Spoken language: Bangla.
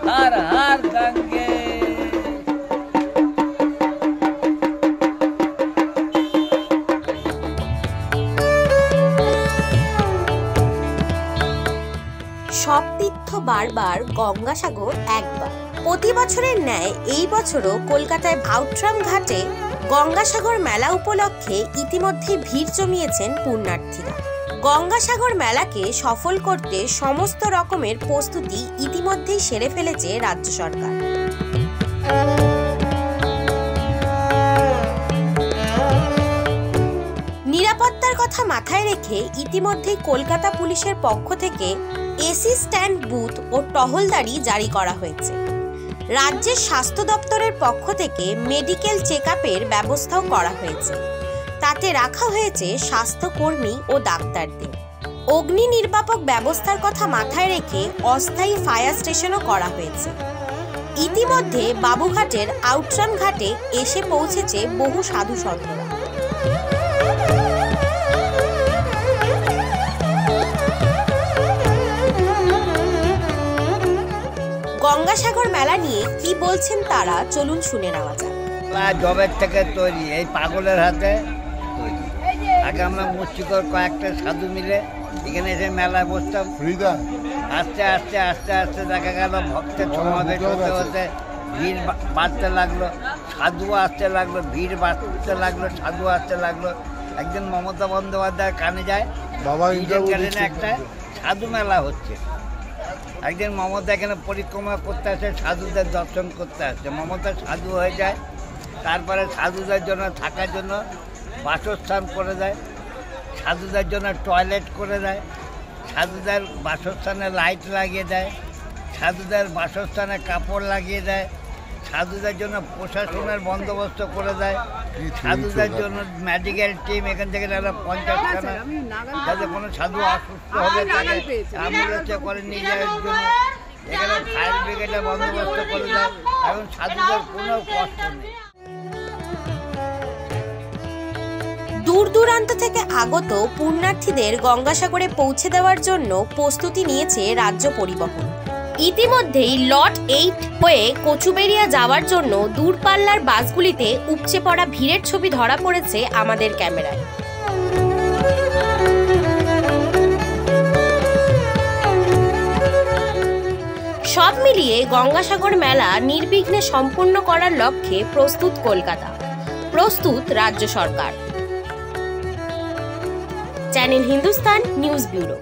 हर हर गंगे। সব তীর্থ বারবার, গঙ্গাসাগর একবার। প্রতি বছরের ন্যায় এই বছরও কলকাতায় আউটরাম ঘাটে গঙ্গাসাগর মেলা উপলক্ষে ইতিমধ্যে ভিড় জমিয়েছেন পুণ্যার্থীরা। গঙ্গাসাগর মেলাকে সফল করতে সমস্ত রকমের প্রস্তুতি ইতিমধ্যেই সেরে ফেলেছে রাজ্য সরকার। নিরাপত্তার কথা মাথায় রেখে ইতিমধ্যেই কলকাতা পুলিশের পক্ষ থেকে এসি স্ট্যান্ড বুথ ও টহলদারি জারি করা হয়েছে। রাজ্যের স্বাস্থ্য দপ্তরের পক্ষ থেকে মেডিকেল চেকআপের ব্যবস্থাও করা হয়েছে। তাতে রাখা হয়েছে স্বাস্থ্যকর্মী ও ডাক্তারদের। অগ্নি নির্বাপক ব্যবস্থার কথা মাথায় রেখে অস্থায়ী ফায়ার স্টেশনও করা হয়েছে। ইতিমধ্যে বাবুঘাটের আউটরাম ঘাটে এসে পৌঁছেছে বহু সাধু সন্তরা। গঙ্গাসাগর মেলা নিয়ে কি বলছেন তারা, চলুন শুনে নেওয়া যাক। জবের থেকে তৈরি, এই পাগলের হাতে তৈরি। আগে আমরা মুষ্টিকর কয়েকটা সাধু মিলে এখানে এসে মেলায় বসতাম। আস্তে আস্তে আস্তে আস্তে দেখা গেল ভক্তের সমাবেশ হতে হতে ভিড় বাড়তে লাগলো, সাধু আসতে লাগলো, ভিড় বাড়তে লাগলো, সাধু আসতে লাগলো। একজন মমতা বন্দ্যোপাধ্যায়ের কানে যায় একটা সাধু মেলা হচ্ছে। একদিন মমতা এখানে পরিক্রমা করতে আসে, সাধুদের দর্শন করতে আসছে। মমতা সাধু হয়ে যায়, তারপরে সাধুদের জন্য থাকার জন্য বাসস্থান করে দেয়, সাধুদের জন্য টয়লেট করে দেয়, সাধুদের বাসস্থানে লাইট লাগিয়ে দেয়, সাধুদের বাসস্থানে কাপড় লাগিয়ে দেয়, সাধুদের জন্য প্রশাসনের বন্দোবস্ত করে দেয়, সাধুদের জন্য মেডিকেল টিম এখান থেকে তারা 50 খানা, যাতে কোনো সাধু অসুস্থ হলে তাকে অ্যাম্বুলেন্সে করে নিয়ে যাওয়ার জন্য এখানে ফায়ার ব্রিগেডের বন্দোবস্ত করে দেয়। এখন সাধুদের কোনো কষ্ট নেই। দূর দূরান্ত থেকে আগত পুণ্যার্থীদের গঙ্গাসাগরে পৌঁছে দেওয়ার জন্য প্রস্তুতি নিয়েছে রাজ্য পরিবহন। ইতিমধ্যেই লট 8 হয়ে কচুবেড়িয়া যাওয়ার জন্য দূরপাল্লার বাসগুলিতে উপচে পড়া ভিড়ের ছবি ধরা পড়েছে আমাদের ক্যামেরায়। সব মিলিয়ে গঙ্গাসাগর মেলা নির্বিঘ্নে সম্পন্ন করার লক্ষ্যে প্রস্তুত কলকাতা, প্রস্তুত রাজ্য সরকার। Channel Hindustan news bureau.